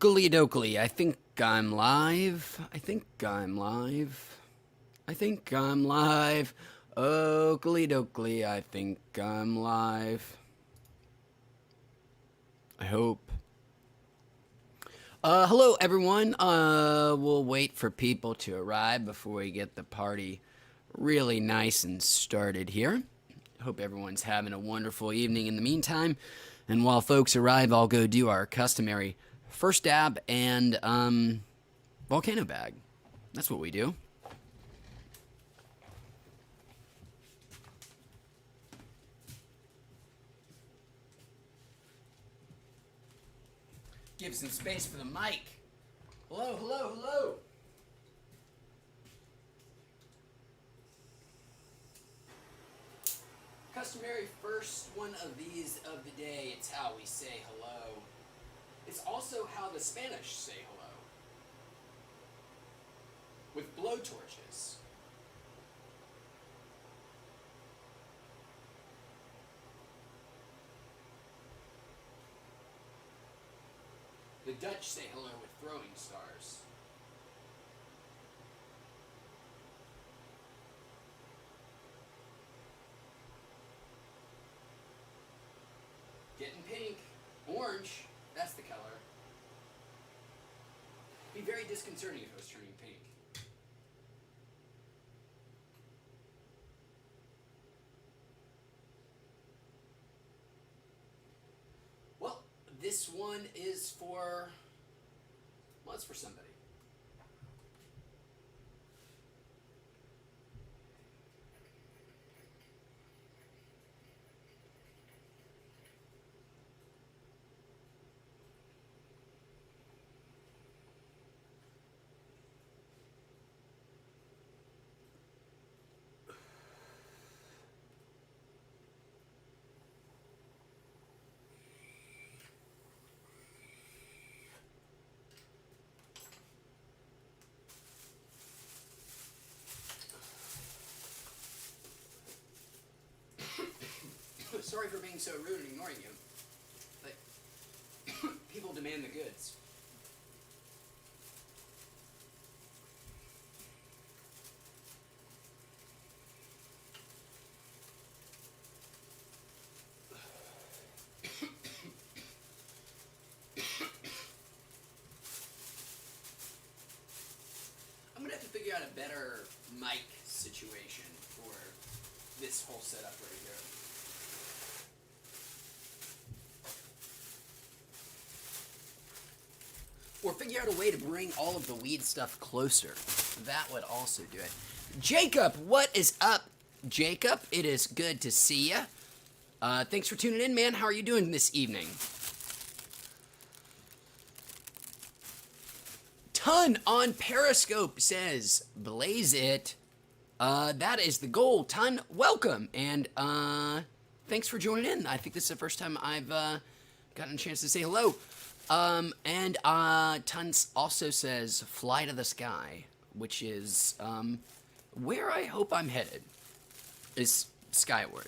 Oakley dokley, I think I'm live. I think I'm live. I think I'm live. Oakley dokley, I think I'm live. I hope. Hello everyone. We'll wait for people to arrive before we get the party really nice and started here. Hope everyone's having a wonderful evening in the meantime. And while folks arrive, I'll go do our customary first dab and volcano bag. That's what we do. Give some space for the mic. Hello, hello, hello. Customary first one of these of the day. It's how we say hello. It's also how the Spanish say hello. With blowtorches. The Dutch say hello with throwing stars. Getting pink. Orange. That's the color. It'd be very disconcerting if it was turning pink. Well, this one is for... well, it's for somebody. Sorry for being so rude and ignoring you, but people demand the goods. I'm gonna have to figure out a better mic situation for this whole setup right here. Or figure out a way to bring all of the weed stuff closer. That would also do it. Jacob, what is up, Jacob? It is good to see you. Thanks for tuning in, man. How are you doing this evening? Ton on Periscope says, blaze it. That is the goal. Ton, welcome. And thanks for joining in. I think this is the first time I've gotten a chance to say hello. And Tons also says, fly to the sky, which is, where I hope I'm headed, is skyward.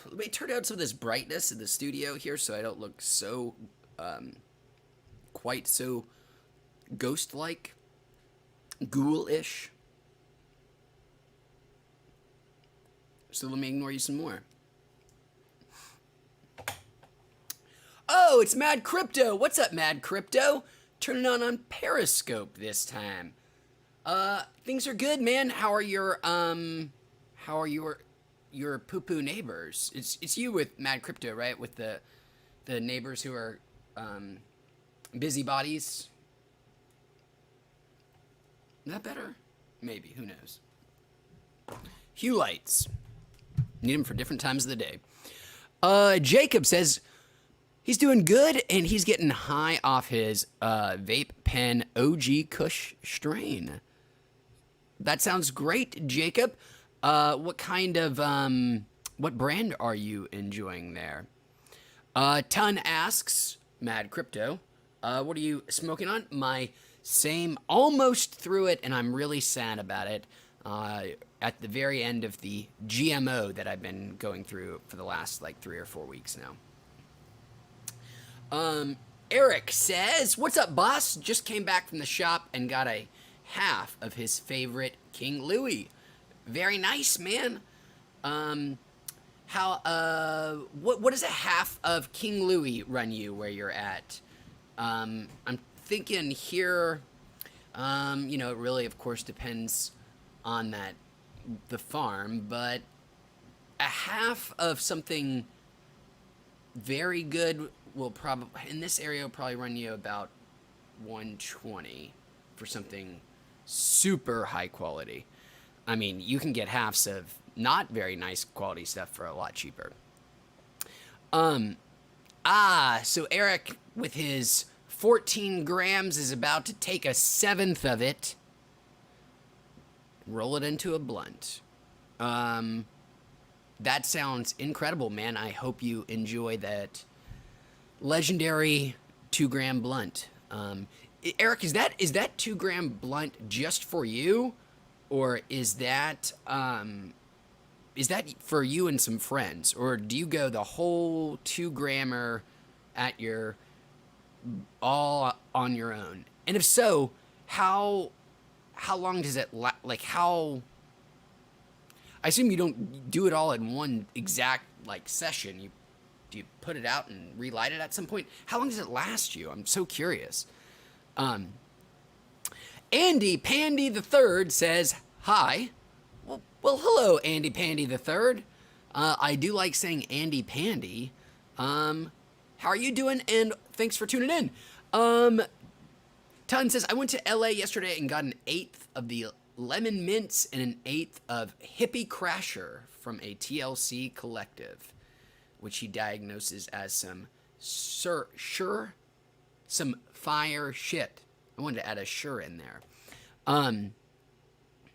Let me turn down some of this brightness in the studio here so I don't look so, quite so ghost-like, ghoul-ish. So let me ignore you some more. Oh, it's Mad Crypto. What's up, Mad Crypto? Turning on Periscope this time. Things are good, man. How are your poo-poo neighbors? It's you with Mad Crypto, right? With the neighbors who are busybodies. Is that better? Maybe. Who knows? Hue lights. Need them for different times of the day. Jacob says he's doing good and he's getting high off his vape pen OG Kush strain. That sounds great, Jacob. What kind of what brand are you enjoying there? Ton asks, Mad Crypto, what are you smoking on? My same, almost through it, and I'm really sad about it. at the very end of the GMO that I've been going through for the last like 3 or 4 weeks now. Eric says, "What's up, boss? Just came back from the shop and got a half of his favorite King Louis. Very nice, man. What does a half of King Louis run you where you're at? I'm thinking here, it really, of course, depends on the farm, but a half of something very good will probably, in this area, will probably run you about 120 for something super high quality. I mean, you can get halves of not very nice quality stuff for a lot cheaper. So Eric, with his 14 grams, is about to take a seventh of it, roll it into a blunt. That sounds incredible, man. I hope you enjoy that legendary 2-gram blunt. Eric, is that 2-gram blunt just for you, or is that for you and some friends, or do you go the whole 2-grammer at your all on your own? And if so, how long does it how? I assume you don't do it all in one exact session. Do you put it out and relight it at some point? How long does it last you? I'm so curious. Andy Pandy the Third says hi. Well, hello, Andy Pandy the Third. I do like saying Andy Pandy. How are you doing? And thanks for tuning in. Ton says, I went to LA yesterday and got an 1/8 of the lemon mints and an 1/8 of hippie crasher from a TLC collective, which he diagnoses as some fire shit. I wanted to add a sure in there.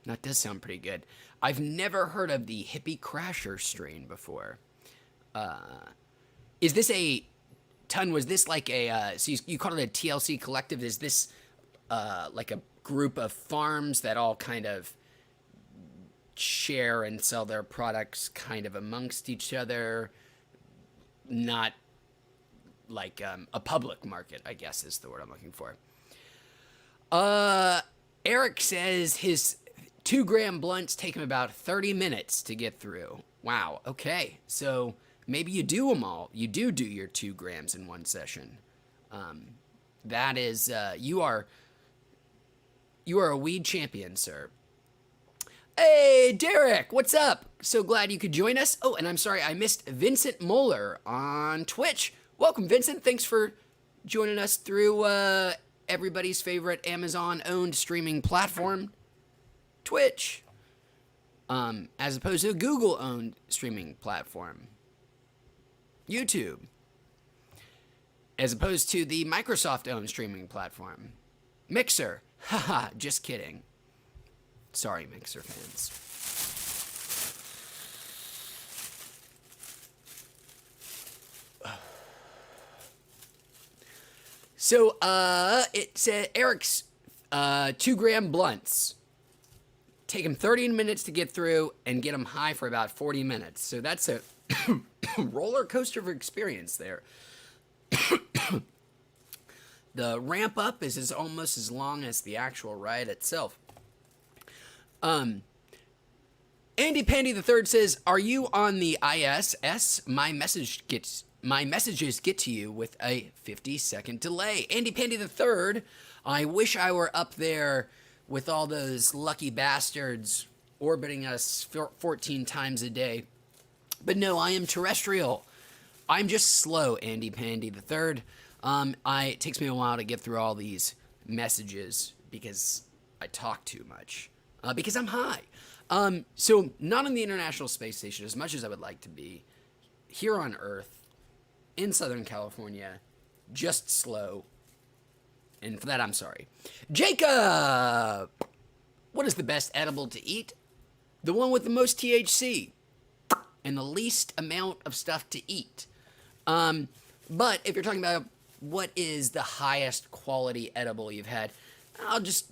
That does sound pretty good. I've never heard of the hippie crasher strain before. Is this a ton? Was this like a, so you called it a TLC collective? Is this like a group of farms that all kind of share and sell their products kind of amongst each other? Not like a public market, I guess is the word I'm looking for. Eric says his 2-gram blunts take him about 30 minutes to get through. Wow, okay. So maybe you do them all. You do your 2 grams in one session. That is, you are a weed champion, sir. Hey, Derek, what's up? So glad you could join us. Oh, and I'm sorry, I missed Vincent Moeller on Twitch. Welcome, Vincent. Thanks for joining us through everybody's favorite Amazon-owned streaming platform, Twitch, as opposed to a Google-owned streaming platform, YouTube, as opposed to the Microsoft-owned streaming platform, Mixer. Haha, just kidding. Sorry, Mixer fans. So, it said Eric's 2-gram blunts take him 30 minutes to get through and get him high for about 40 minutes. So that's a roller coaster of experience there. The ramp up is almost as long as the actual ride itself. Andy Pandy the Third says, "Are you on the ISS? My messages get to you with a 50-second delay." Andy Pandy the Third, I wish I were up there with all those lucky bastards orbiting us 14 times a day. But no, I am terrestrial. I'm just slow, Andy Pandy the Third. It takes me a while to get through all these messages because I talk too much. Because I'm high. So not on the International Space Station as much as I would like to be. Here on Earth, in Southern California, just slow. And for that, I'm sorry. Jacob! What is the best edible to eat? The one with the most THC and the least amount of stuff to eat. But if you're talking about what is the highest quality edible you've had, I'll just,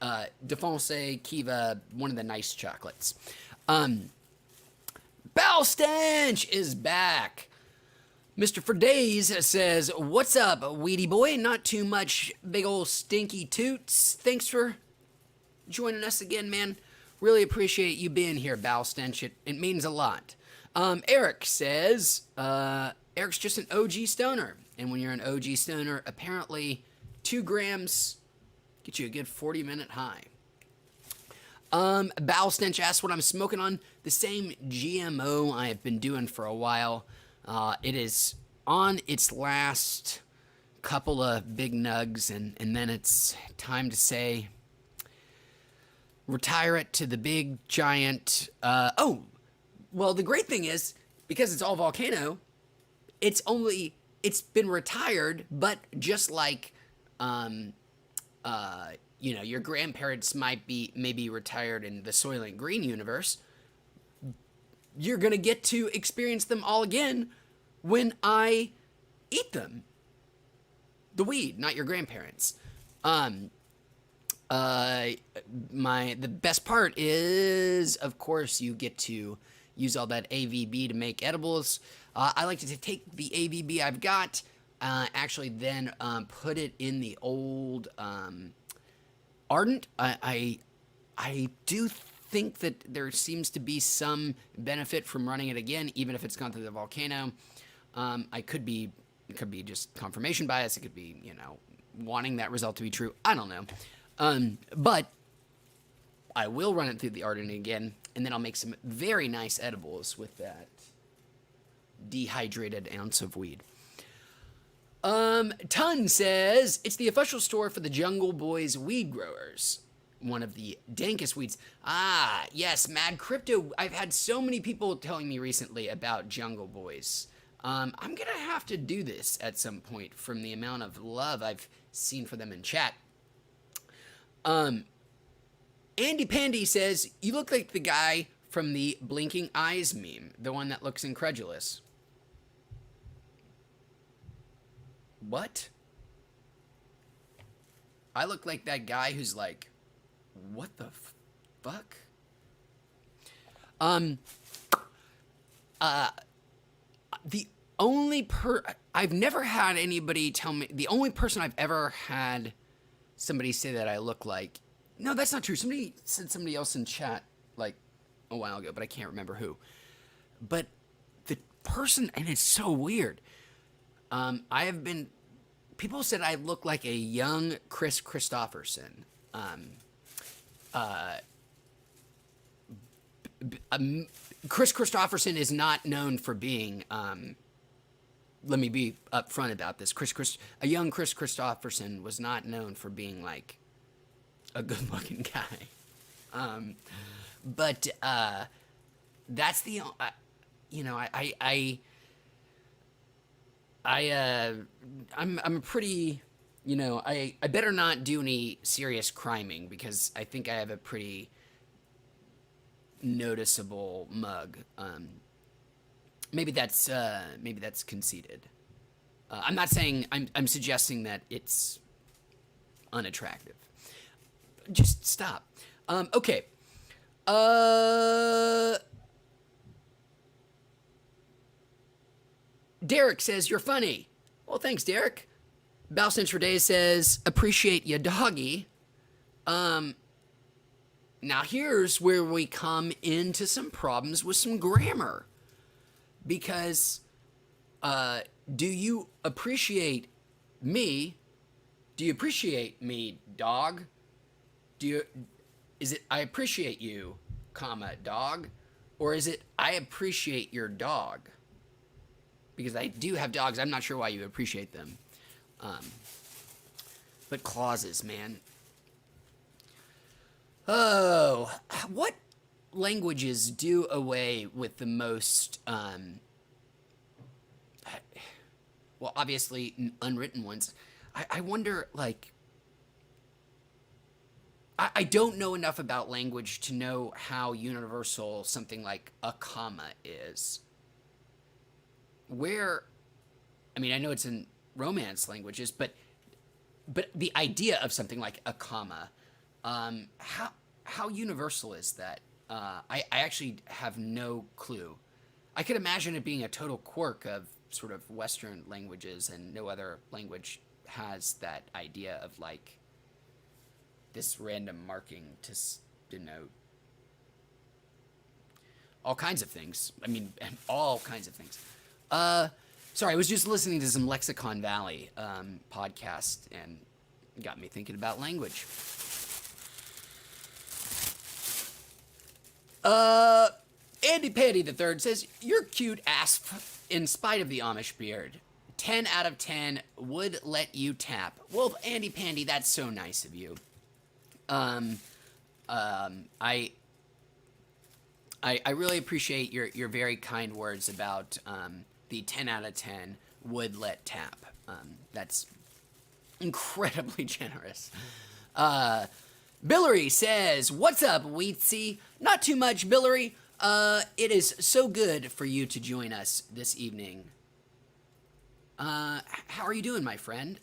Defonse Kiva, one of the nice chocolates. Bowel Stench is back. Mr. For Days says, "What's up, Weedy boy? Not too much, big old stinky toots. Thanks for joining us again, man. Really appreciate you being here, Bowel Stench. It means a lot." Eric says, Eric's just an OG stoner. And when you're an OG stoner, apparently 2 grams get you a good 40-minute high. Bowel Stench asks what I'm smoking on. The same GMO I have been doing for a while. It is on its last couple of big nugs, and then it's time to say, retire it to the big giant. Well, the great thing is, because it's all volcano, it's been retired, but just like, your grandparents maybe retired in the Soylent Green universe, you're going to get to experience them all again when I eat them. The weed, not your grandparents. The best part is, of course, you get to use all that AVB to make edibles. I like to take the AVB I've got, actually then put it in the old Ardent. I do think that there seems to be some benefit from running it again, even if it's gone through the volcano. It could be just confirmation bias. It could be, wanting that result to be true. I don't know. But I will run it through the Ardent again, and then I'll make some very nice edibles with that dehydrated ounce of weed. Ton says, it's the official store for the Jungle Boys weed growers. One of the dankest weeds. Ah, yes, Mad Crypto. I've had so many people telling me recently about Jungle Boys. I'm gonna have to do this at some point from the amount of love I've seen for them in chat. Andy Pandy says, you look like the guy from the blinking eyes meme, the one that looks incredulous. What? I look like that guy who's like, what the fuck? The only I've never had anybody tell me, the only person I've ever had somebody say that I look like, no, that's not true. Somebody said somebody else in chat like a while ago, but I can't remember who. But the person, and it's so weird. People said I look like a young Chris Christopherson. Chris Christopherson is not known for being, let me be upfront about this. A young Chris Christopherson was not known for being like a good looking guy. But that's the, I'm pretty, I better not do any serious criming because I think I have a pretty noticeable mug. Maybe that's conceited. I'm not saying, I'm suggesting that it's unattractive. Just stop. Okay. Derek says, you're funny. Well, thanks, Derek. Balcinch for Days says, appreciate ya, doggy. Now here's where we come into some problems with some grammar. Because, do you appreciate me? Do you appreciate me, dog? Is it, I appreciate you, comma, dog? Or is it, I appreciate your dog? Because I do have dogs. I'm not sure why you appreciate them. But clauses, man. Oh, what languages do away with the most, well, obviously unwritten ones. I wonder, like, I don't know enough about language to know how universal something like a comma is. I know it's in Romance languages, but the idea of something like a comma, How universal is that? I actually have no clue. I could imagine it being a total quirk of sort of Western languages, and no other language has that idea of like this random marking to denote all kinds of things. I mean, all kinds of things. Sorry, I was just listening to some Lexicon Valley podcast and got me thinking about language. Andy Pandy III says, "You're cute ass in spite of the Amish beard. 10 out of 10 would let you tap." Well, Andy Pandy, that's so nice of you. I really appreciate your very kind words about the 10 out of 10 would let tap. That's incredibly generous. Billery says, "What's up, Weetsy? Not too much, Billery. It is so good for you to join us this evening. How are you doing, my friend?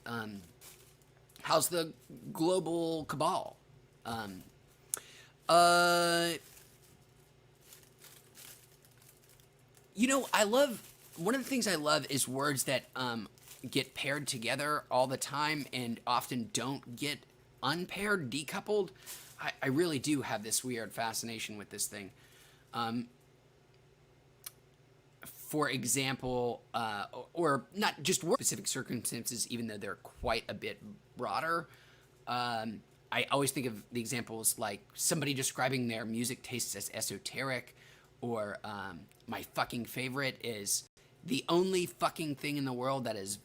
How's the global cabal? You know, one of the things I love is words that get paired together all the time and often don't get unpaired, decoupled. I really do have this weird fascination with this thing. For example, or not just specific circumstances, even though they're quite a bit broader. I always think of the examples like somebody describing their music tastes as esoteric, or my fucking favorite is the only fucking thing in the world that is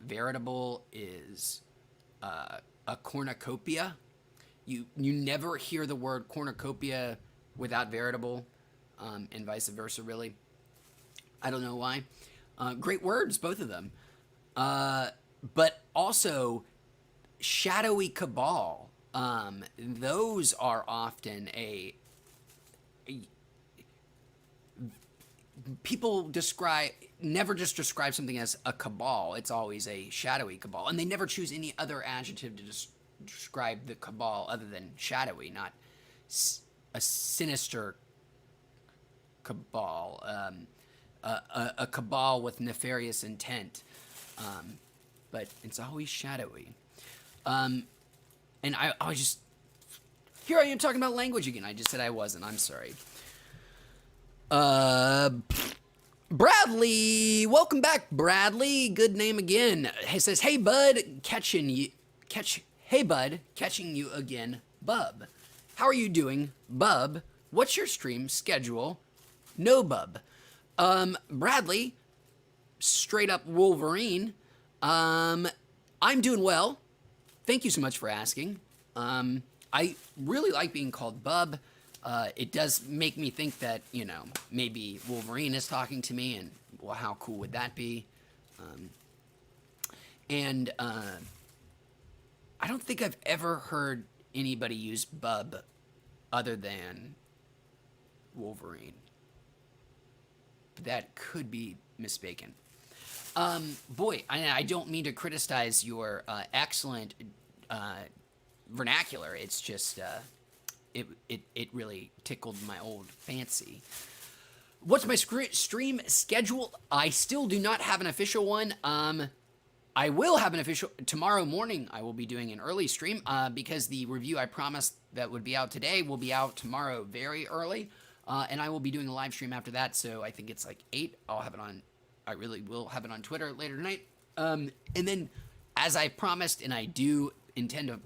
veritable is a cornucopia. You never hear the word cornucopia without veritable, and vice versa, really. I don't know why. Great words, both of them. But also, shadowy cabal. Those are often people never just describe something as a cabal. It's always a shadowy cabal. And they never choose any other adjective to describe the cabal other than shadowy, not a sinister cabal. A cabal with nefarious intent. But it's always shadowy. And I was just... Here I am talking about language again. I just said I wasn't. I'm sorry. Bradley, welcome back, Bradley. Good name again. He says, "Hey bud, catching you again, bub. How are you doing, bub? What's your stream schedule? No, bub. Bradley, straight up Wolverine. I'm doing well. Thank you so much for asking. I really like being called bub. It does make me think that, maybe Wolverine is talking to me, and, well, how cool would that be? I don't think I've ever heard anybody use bub other than Wolverine. But that could be mistaken. Boy, I don't mean to criticize your excellent vernacular. It's just... It really tickled my old fancy. What's my stream schedule? I still do not have an official one. I will have an official... Tomorrow morning, I will be doing an early stream because the review I promised that would be out today will be out tomorrow very early. And I will be doing a live stream after that, so I think it's like 8. I'll have it on... I really will have it on Twitter later tonight. And then, as I promised, and I do intend to...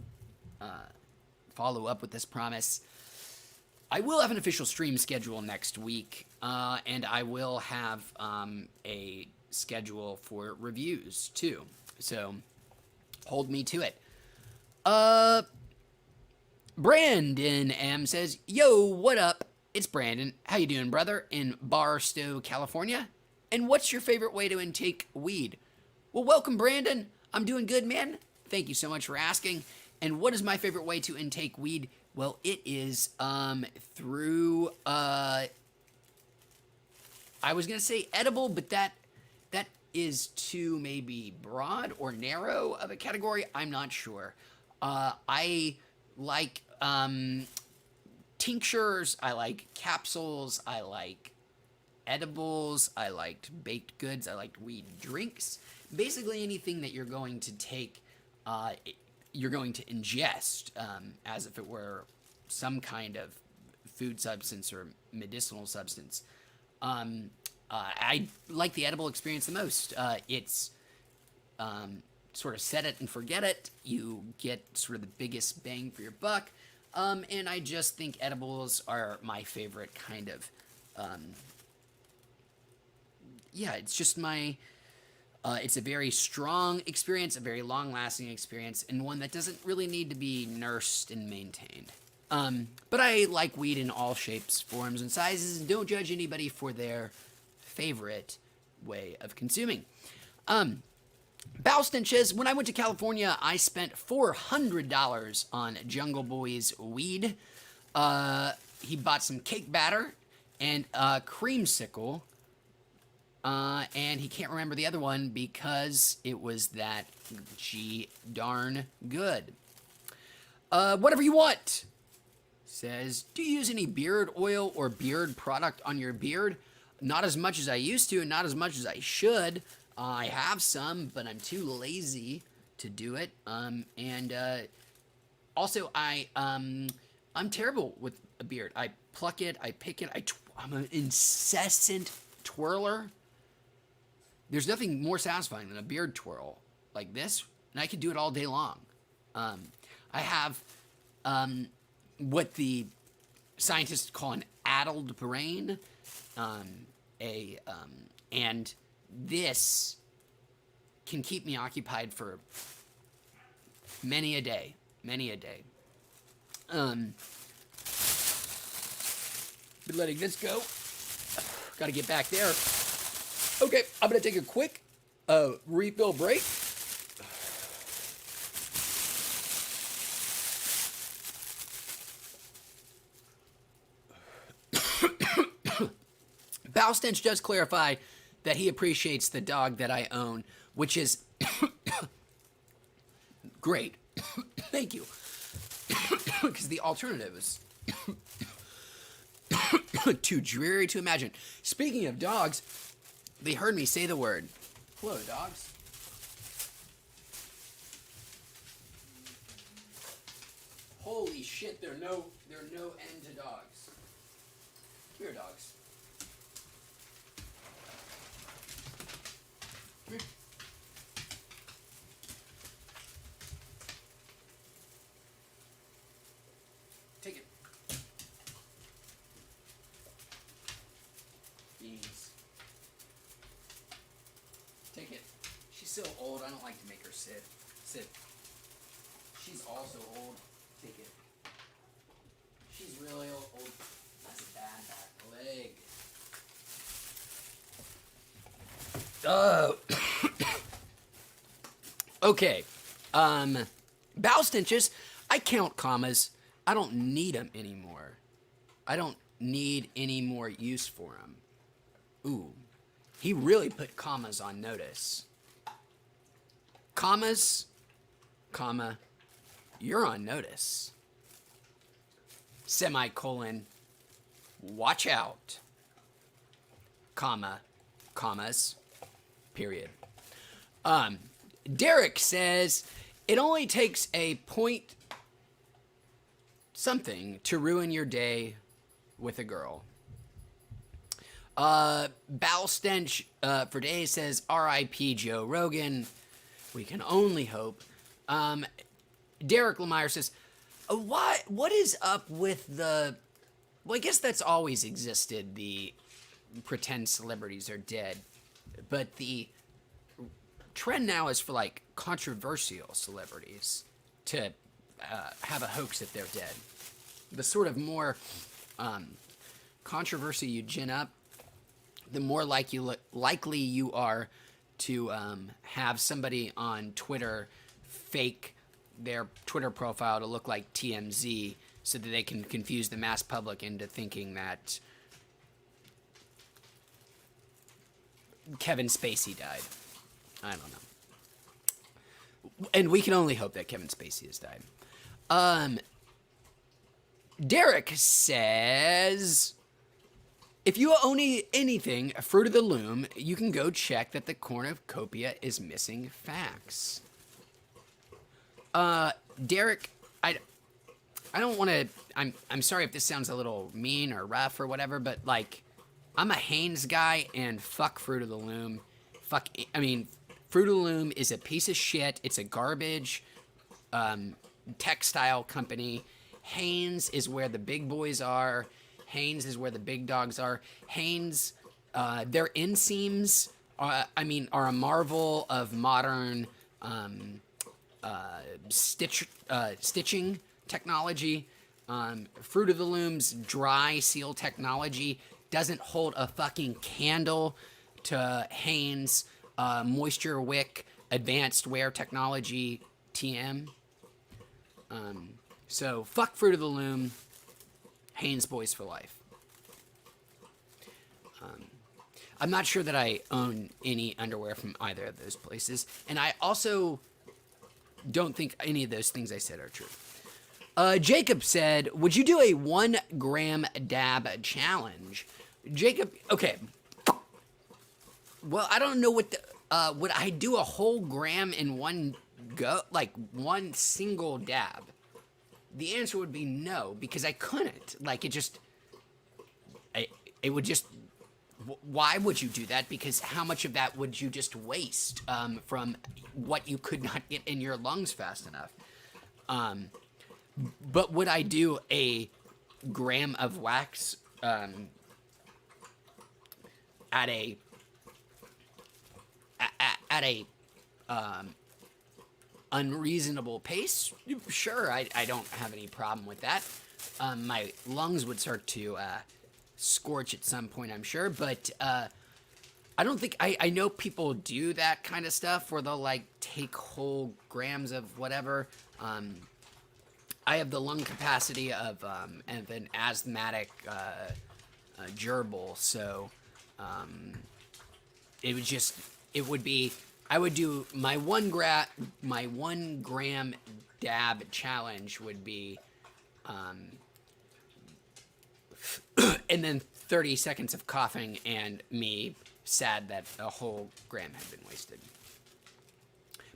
follow up with this promise, I will have an official stream schedule next week, and I will have a schedule for reviews too, so hold me to it. Brandon M says, "Yo, what up? It's Brandon. How you doing, brother? In Barstow, California. And what's your favorite way to intake weed?" Well, welcome, Brandon. I'm doing good, man. Thank you so much for asking. And what is my favorite way to intake weed? Well, it is through, I was going to say edible, but that is too maybe broad or narrow of a category. I'm not sure. I like tinctures, I like capsules, I like edibles, I liked baked goods, I liked weed drinks. Basically anything that you're going to take, you're going to ingest as if it were some kind of food substance or medicinal substance. I like the edible experience the most. It's sort of set it and forget it. You get sort of the biggest bang for your buck. And I just think edibles are my favorite kind of, it's just my, it's a very strong experience, a very long-lasting experience, and one that doesn't really need to be nursed and maintained. But I like weed in all shapes, forms, and sizes, and don't judge anybody for their favorite way of consuming. Balston says, when I went to California, I spent $400 on Jungle Boy's weed. He bought some cake batter and a creamsicle. And he can't remember the other one because it was that darn good. Whatever you want. Says, do you use any beard oil or beard product on your beard? Not as much as I used to, and not as much as I should. I have some, but I'm too lazy to do it. Also, I'm terrible with a beard. I pluck it, I pick it, I'm an incessant twirler. There's nothing more satisfying than a beard twirl like this, and I could do it all day long. I have what the scientists call an addled brain, and this can keep me occupied for many a day. Been letting this go. Got to get back there. Okay, I'm going to take a quick refill break. Bowstench does clarify that he appreciates the dog that I own, which is great. Thank you. Because the alternative is too dreary to imagine. Speaking of dogs, they heard me say the word. Hello, dogs. Holy shit, there are no end to dogs. Come here, dogs. Come here. Take it. Beans. Take it. She's so old, I don't like to make her sit. Sit. She's also old. Take it. She's really old. That's a bad back leg. Okay. Bowel stenches. I count commas. I don't need them anymore. I don't need any more use for them. Ooh. He really put commas on notice. Commas, comma, you're on notice. Semicolon, watch out. Comma, commas, period. Derek says, it only takes a point something to ruin your day with a girl. Bowel Stench for days says, R.I.P. Joe Rogan. We can only hope. Derek Lemire says, what is up with the... Well, I guess that's always existed, the pretend celebrities are dead. But the trend now is for, like, controversial celebrities to have a hoax that they're dead. The sort of more controversy you gin up, the more likely you are to have somebody on Twitter fake their Twitter profile to look like TMZ so that they can confuse the mass public into thinking that Kevin Spacey died. I don't know. And we can only hope that Kevin Spacey has died. Derek says, if you own anything Fruit of the Loom, you can go check that the cornucopia is missing facts. Derek, I don't want to. I'm sorry if this sounds a little mean or rough or whatever, but like, I'm a Hanes guy, and fuck Fruit of the Loom. Fruit of the Loom is a piece of shit. It's a garbage textile company. Hanes is where the big boys are. Hanes is where the big dogs are. Hanes, their inseams are a marvel of modern stitching technology. Fruit of the Loom's dry seal technology doesn't hold a fucking candle to Hanes moisture wick advanced wear technology TM. So fuck Fruit of the Loom, Hanes boys for life. I'm not sure that I own any underwear from either of those places, and I also don't think any of those things I said are true. Jacob said, would you do a 1 gram dab challenge? Jacob, okay. Well, I don't know would I do a whole gram in one go, like one single dab? The answer would be no, because I couldn't. Like, it would just, why would you do that? Because how much of that would you just waste from what you could not get in your lungs fast enough? But would I do a gram of wax at a unreasonable pace? Sure, I don't have any problem with that. My lungs would start to scorch at some point, I'm sure, but I don't think, I know people do that kind of stuff where they'll like take whole grams of whatever. I have the lung capacity of an asthmatic gerbil, so it would be, I would do my 1 gram dab challenge would be, and then 30 seconds of coughing and me sad that a whole gram had been wasted.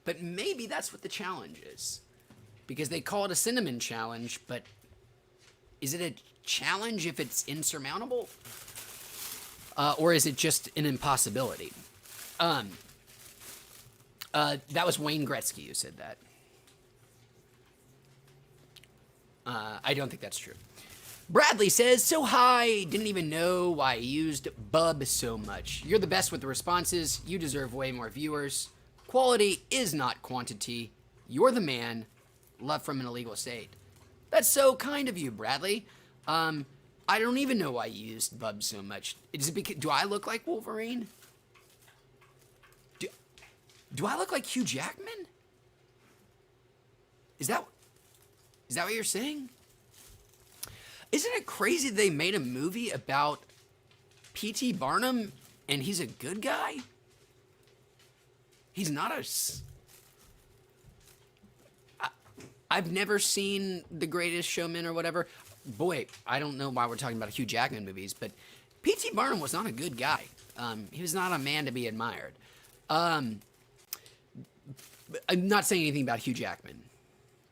But maybe that's what the challenge is, because they call it a cinnamon challenge, but is it a challenge if it's insurmountable? Or is it just an impossibility? That was Wayne Gretzky who said that. I don't think that's true. Bradley says, so hi, didn't even know why I used bub so much. You're the best with the responses. You deserve way more viewers. Quality is not quantity. You're the man. Love from an illegal state. That's so kind of you, Bradley. I don't even know why you used bub so much. Is it because, do I look like Wolverine? Do I look like Hugh Jackman? Is that what you're saying? Isn't it crazy they made a movie about P.T. Barnum and he's a good guy? He's not I've never seen The Greatest Showman or whatever. Boy, I don't know why we're talking about Hugh Jackman movies, but P.T. Barnum was not a good guy. He was not a man to be admired. I'm not saying anything about Hugh Jackman,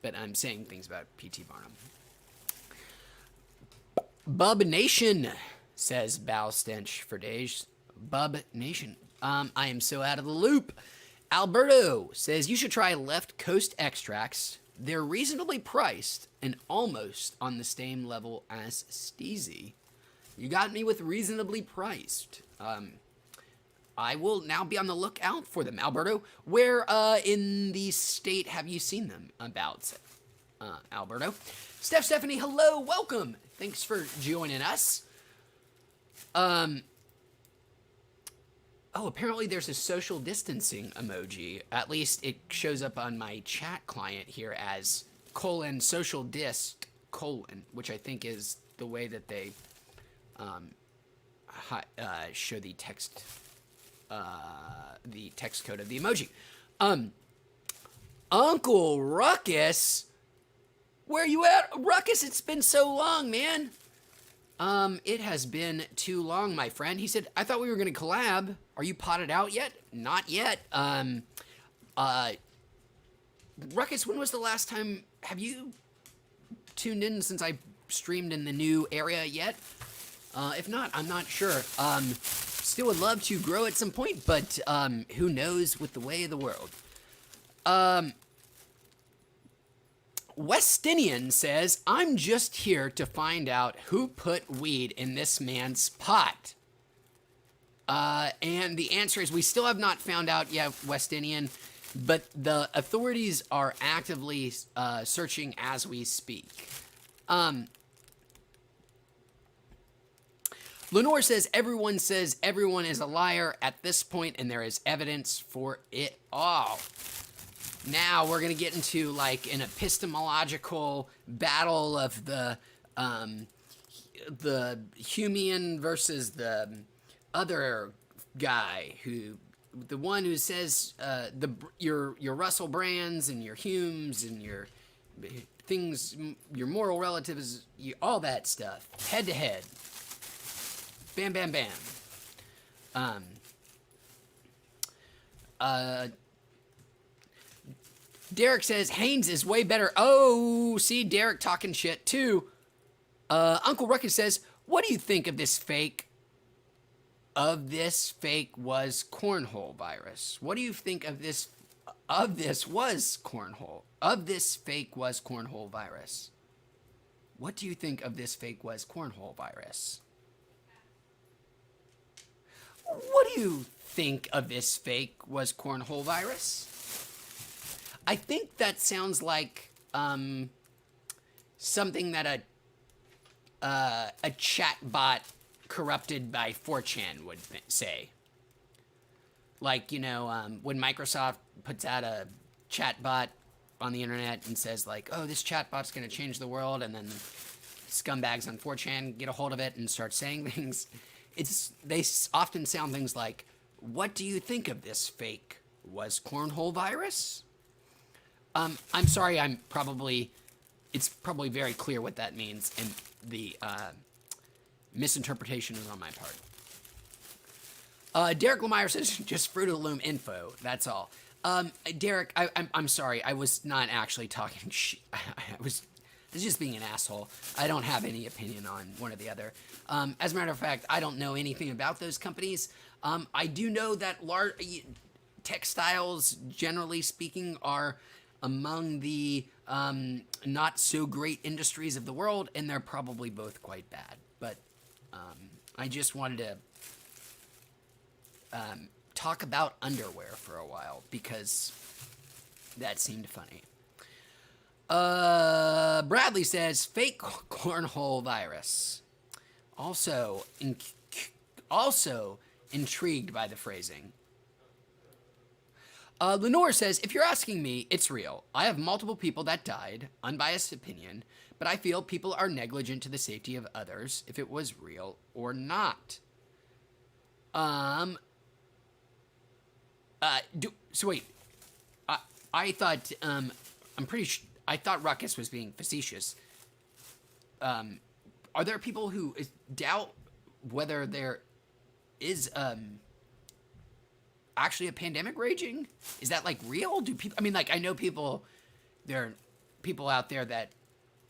but I'm saying things about P.T. Barnum. Bub Nation, says Bow Stench for days. Bub Nation. I am so out of the loop. Alberto says, you should try Left Coast extracts. They're reasonably priced and almost on the same level as Steezy. You got me with reasonably priced. I will now be on the lookout for them. Alberto, where in the state have you seen them about? Alberto. Stephanie, hello, welcome. Thanks for joining us. Oh, apparently there's a social distancing emoji. At least it shows up on my chat client here as : social dist : which I think is the way that they show the text code of the emoji. Uncle Ruckus Where you at, Ruckus? It's been so long, man. It has been too long, my friend. He said, I thought we were gonna collab. Are you potted out yet? Not yet. Ruckus, when was the last time, have you tuned in since I streamed in the new area yet? If not, I'm not sure. Still would love to grow at some point, but, who knows with the way of the world. Westinian says, I'm just here to find out who put weed in this man's pot. And the answer is we still have not found out yet, Westinian, but the authorities are actively searching as we speak. Lenore says everyone is a liar at this point, and there is evidence for it all. Now we're gonna get into like an epistemological battle of the Humean versus the other guy, who the one who says your Russell Brands and your Humes and your things, your moral relatives, all that stuff, head to head. Bam, bam, bam. Derek says Haynes is way better. Oh, see, Derek talking shit too. Uncle Ruckus says, what do you think of this fake? Of this fake was cornhole virus. What do you think of this? Of this was cornhole. Of this fake was cornhole virus. What do you think of this fake was cornhole virus? What do you think of this fake was cornhole virus? I think that sounds like something that a chat bot corrupted by 4chan would say. Like, you know, when Microsoft puts out a chat bot on the internet and says like, oh, this chat bot's going to change the world, and then scumbags on 4chan get a hold of it and start saying things. They often sound things like, what do you think of this fake? Was cornhole virus? I'm sorry, it's probably very clear what that means, and the misinterpretation is on my part. Derek Lemire says, just Fruit of the Loom info, that's all. Derek, I'm sorry, I was not actually talking I was just being an asshole. I don't have any opinion on one or the other. As a matter of fact, I don't know anything about those companies. I do know that textiles, generally speaking, are among the not so great industries of the world, and they're probably both quite bad. But I just wanted to talk about underwear for a while because that seemed funny. Bradley says fake cornhole virus. Also intrigued by the phrasing. Lenore says, if you're asking me, it's real. I have multiple people that died, unbiased opinion, but I feel people are negligent to the safety of others if it was real or not. So wait, I thought, I thought Ruckus was being facetious. Are there people who doubt whether there is, actually a pandemic raging? Is that like real? Do people, I mean, like, I know there are people out there that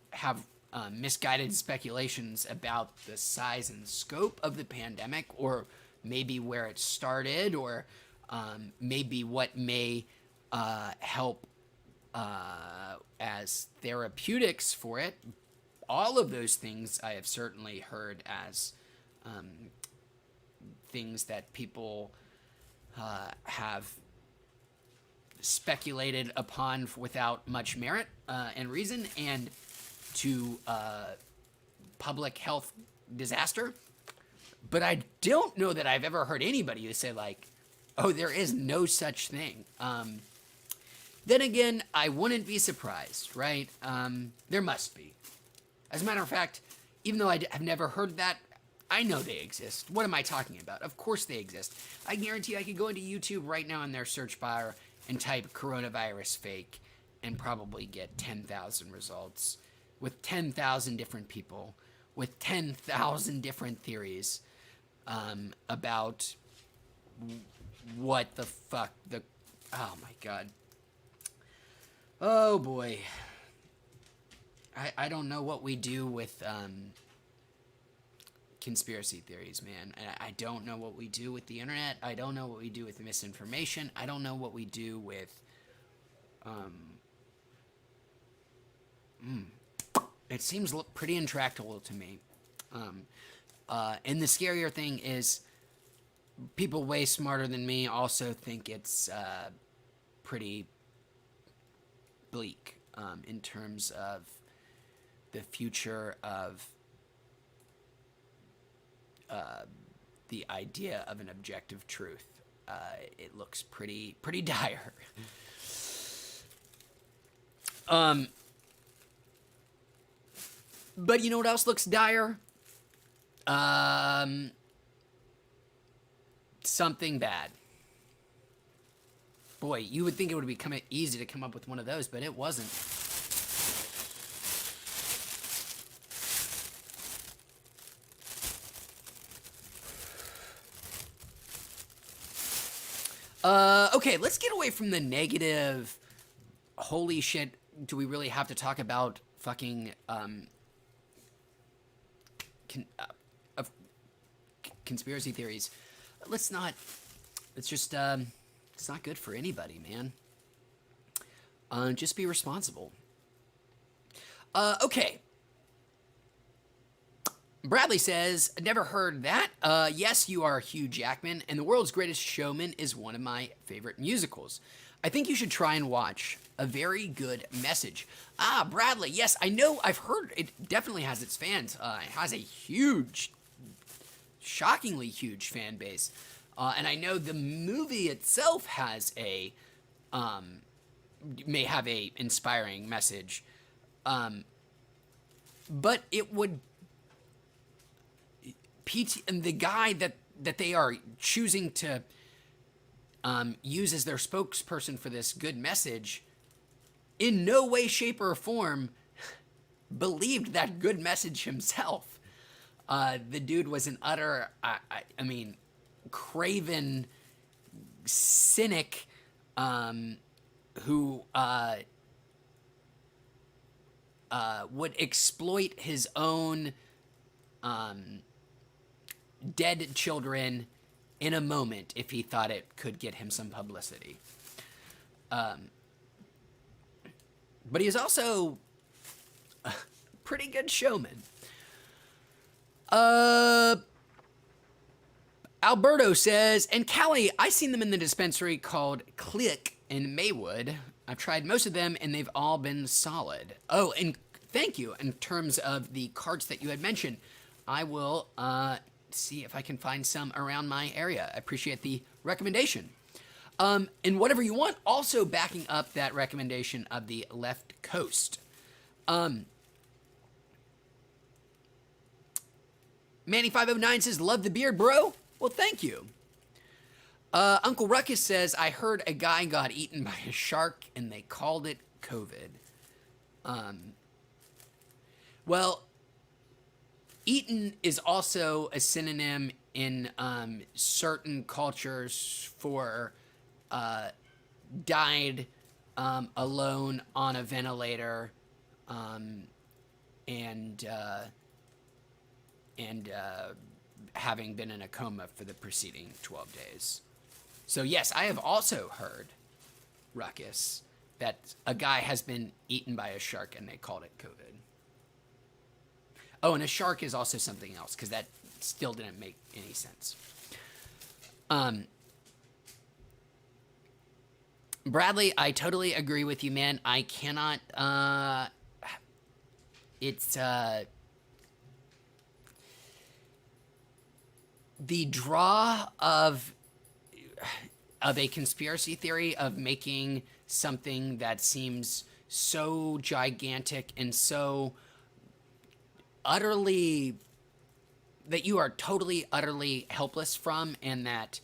have misguided speculations about the size and scope of the pandemic, or maybe where it started, or maybe what may help as therapeutics for it. All of those things I have certainly heard as things that people have speculated upon without much merit and reason, and to public health disaster. But I don't know that I've ever heard anybody who say like, oh, there is no such thing. Then again, I wouldn't be surprised, right? There must be. As a matter of fact, even though I've never heard that, I know they exist. What am I talking about? Of course they exist. I guarantee I could go into YouTube right now in their search bar and type coronavirus fake, and probably get 10,000 results with 10,000 different people with 10,000 different theories about what the fuck oh my god. Oh boy. I don't know what we do with conspiracy theories, man. I don't know what we do with the internet. I don't know what we do with misinformation. I don't know what we do with it seems pretty intractable to me. And the scarier thing is people way smarter than me also think it's pretty bleak in terms of the future of the idea of an objective truth. It looks pretty dire. But you know what else looks dire? Something bad. Boy, you would think it would be easy to come up with one of those, but it wasn't. Okay, let's get away from the negative. Holy shit, do we really have to talk about fucking conspiracy theories? Let's not. It's just it's not good for anybody, man. Just be responsible. Okay. Bradley says, never heard that. Yes, you are Hugh Jackman, and The World's Greatest Showman is one of my favorite musicals. I think you should try and watch. A very good message. Ah, Bradley, yes, I know, I've heard it definitely has its fans. It has a huge, shockingly huge fan base. And I know the movie itself has may have a inspiring message. But it would, and the guy that they are choosing to use as their spokesperson for this good message, in no way, shape, or form believed that good message himself. The dude was an utter, I mean, craven cynic who would exploit his own dead children in a moment if he thought it could get him some publicity. But he's also a pretty good showman. Alberto says, and Callie, I seen them in the dispensary called Click in Maywood. I've tried most of them and they've all been solid. Oh, and thank you. In terms of the carts that you had mentioned, I will see if I can find some around my area. I appreciate the recommendation. And whatever you want, also backing up that recommendation of the Left Coast. Manny509 says, love the beard, bro. Well, thank you. Uncle Ruckus says, I heard a guy got eaten by a shark and they called it COVID. Well, eaten is also a synonym in certain cultures for died alone on a ventilator and having been in a coma for the preceding 12 days. So yes, I have also heard, Ruckus, that a guy has been eaten by a shark and they called it COVID. Oh, and a shark is also something else, because that still didn't make any sense. Bradley, I totally agree with you, man. I cannot, it's, the draw of a conspiracy theory of making something that seems so gigantic and so utterly, that you are totally, utterly helpless from, and that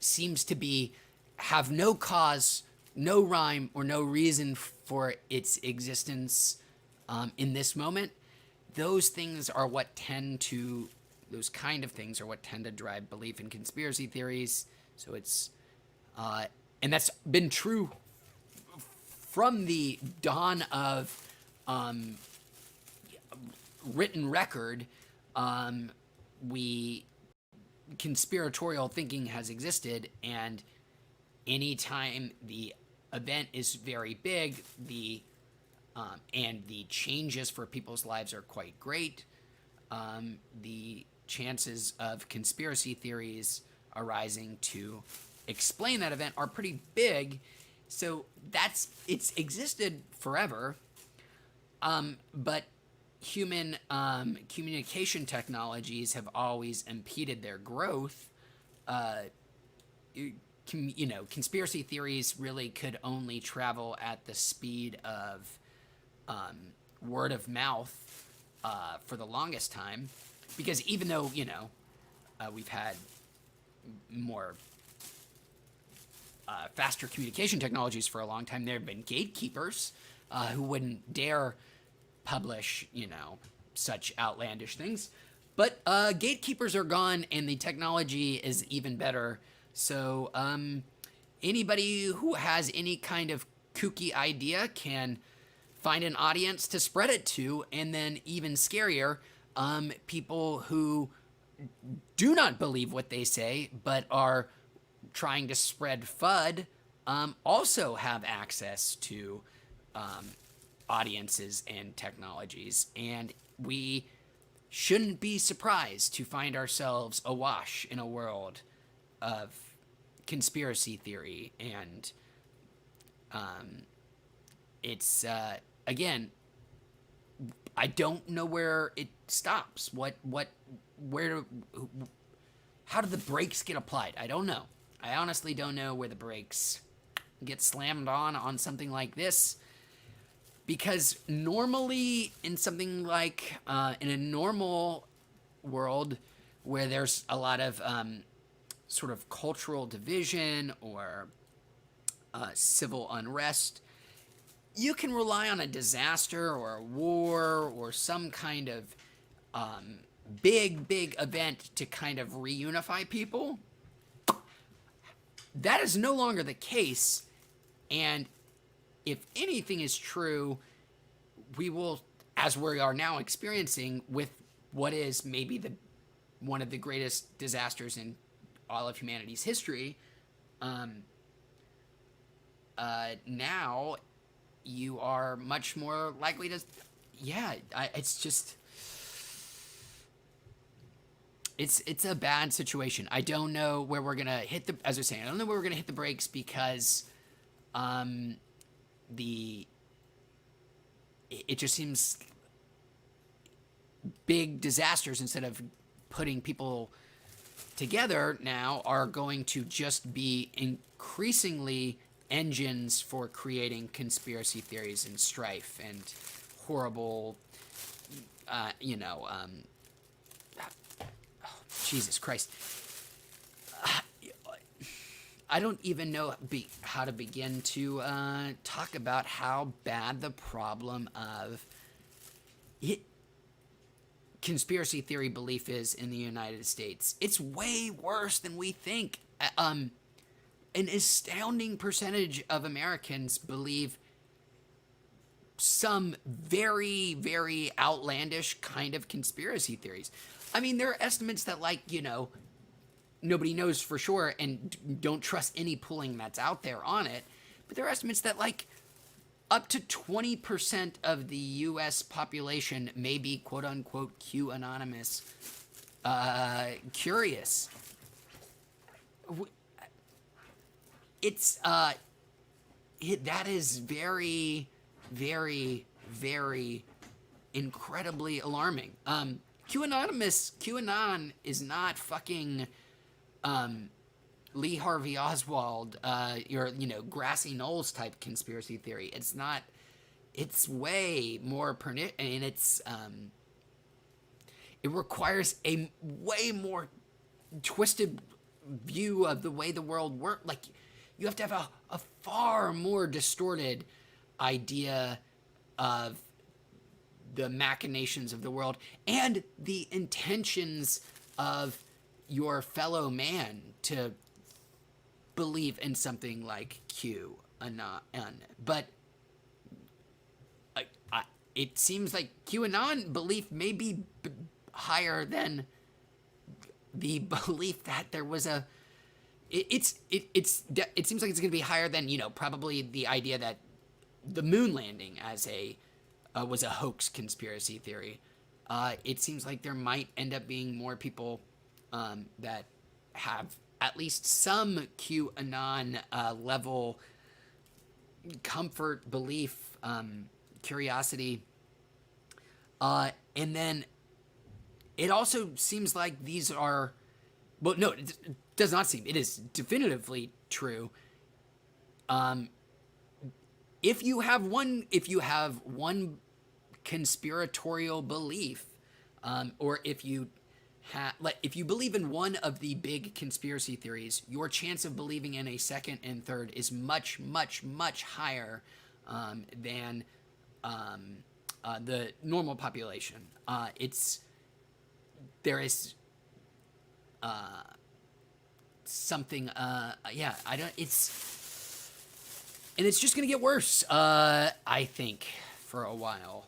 seems to be, have no cause no rhyme or no reason for its existence in this moment, those things are what tend to, those kind of things are what tend to drive belief in conspiracy theories. So it's, and that's been true from the dawn of written record. We conspiratorial thinking has existed, and anytime the event is very big, and the changes for people's lives are quite great, the chances of conspiracy theories arising to explain that event are pretty big. So it's existed forever, but human communication technologies have always impeded their growth. Conspiracy theories really could only travel at the speed of word of mouth for the longest time, because even though we've had more faster communication technologies for a long time, there have been gatekeepers who wouldn't dare publish such outlandish things. But gatekeepers are gone, and the technology is even better. So anybody who has any kind of kooky idea can find an audience to spread it to, and then even scarier, people who do not believe what they say but are trying to spread FUD also have access to audiences and technologies, and we shouldn't be surprised to find ourselves awash in a world of conspiracy theory. And it's again, I don't know where it stops. How do the brakes get applied? I don't know. I honestly don't know where the brakes get slammed on something like this. Because normally in something like, in a normal world where there's a lot of sort of cultural division or civil unrest, you can rely on a disaster or a war or some kind of big event to kind of reunify people. That is no longer the case, and if anything is true, we will, as we are now experiencing with what is maybe one of the greatest disasters in all of humanity's history, now you are much more likely to, it's a bad situation. I don't know where we're gonna hit the, as I was saying, I don't know where we're gonna hit the brakes, because it just seems big disasters, instead of putting people together now, are going to just be increasingly engines for creating conspiracy theories and strife and horrible, Jesus Christ. I don't even know how to begin to talk about how bad the problem of conspiracy theory belief is in the United States. It's way worse than we think. An astounding percentage of Americans believe some very, very outlandish kind of conspiracy theories. I mean, there are estimates that, nobody knows for sure, and don't trust any polling that's out there on it, but there are estimates that, up to 20% of the U.S. population may be quote-unquote Q-anonymous curious. It's, that is very, very, very incredibly alarming. QAnon is not fucking Lee Harvey Oswald, your grassy knolls type conspiracy theory. It's not. It's way more and it's it requires a way more twisted view of the way the world works. you have to have a far more distorted idea of the machinations of the world and the intentions of your fellow man to believe in something like QAnon. But it seems like QAnon belief may be higher than the belief that there was a. It seems like it's going to be higher than, probably the idea that the moon landing as was a hoax conspiracy theory. It seems like there might end up being more people that have at least some QAnon level comfort, belief, curiosity. And then it also seems like these are, well, no, it does not seem, it is definitively true. If you have one conspiratorial belief, or if you believe in one of the big conspiracy theories, your chance of believing in a second and third is much, much, much higher than the normal population. There is something. Yeah, I don't. And it's just gonna get worse. I think for a while.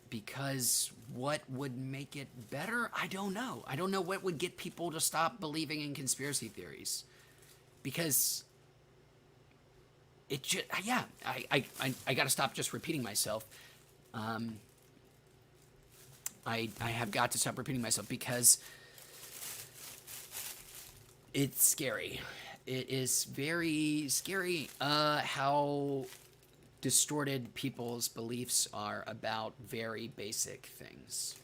Because what would make it better? I don't know. I don't know what would get people to stop believing in conspiracy theories. Because it just, yeah, I got to stop just repeating myself. I have got to stop repeating myself because it's scary. It is very scary how distorted people's beliefs are about very basic things.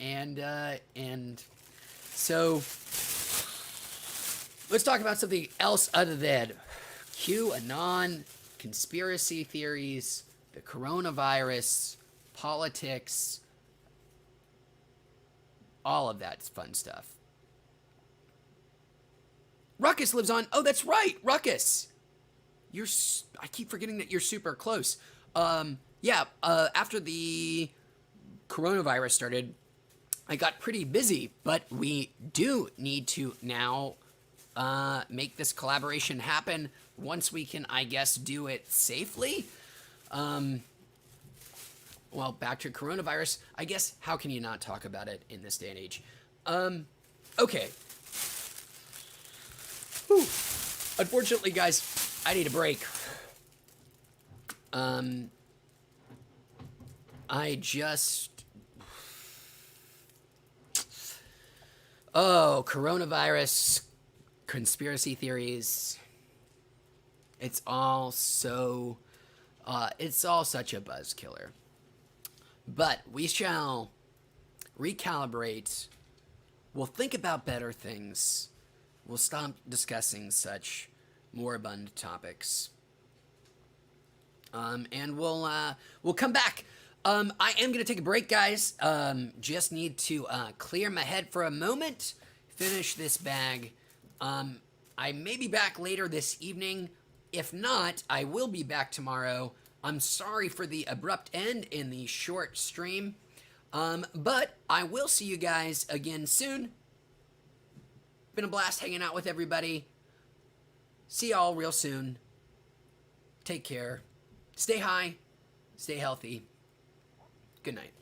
And so let's talk about something else other than QAnon, conspiracy theories, the coronavirus, politics, all of that fun stuff. Ruckus lives on. Oh, that's right, Ruckus. I keep forgetting that you're super close. After the coronavirus started, I got pretty busy, but we do need to now make this collaboration happen once we can, I guess, do it safely. Well, back to coronavirus. I guess, how can you not talk about it in this day and age? Okay. Whew. Unfortunately, guys, I need a break. Coronavirus, conspiracy theories. It's all such a buzz killer. But we shall recalibrate. We'll think about better things. We'll stop discussing such moribund topics. And we'll come back. I am going to take a break, guys. Just need to clear my head for a moment, finish this bag. I may be back later this evening. If not, I will be back tomorrow. I'm sorry for the abrupt end in the short stream. But I will see you guys again soon. Been a blast hanging out with everybody. See y'all real soon. Take care. Stay high. Stay healthy. Good night.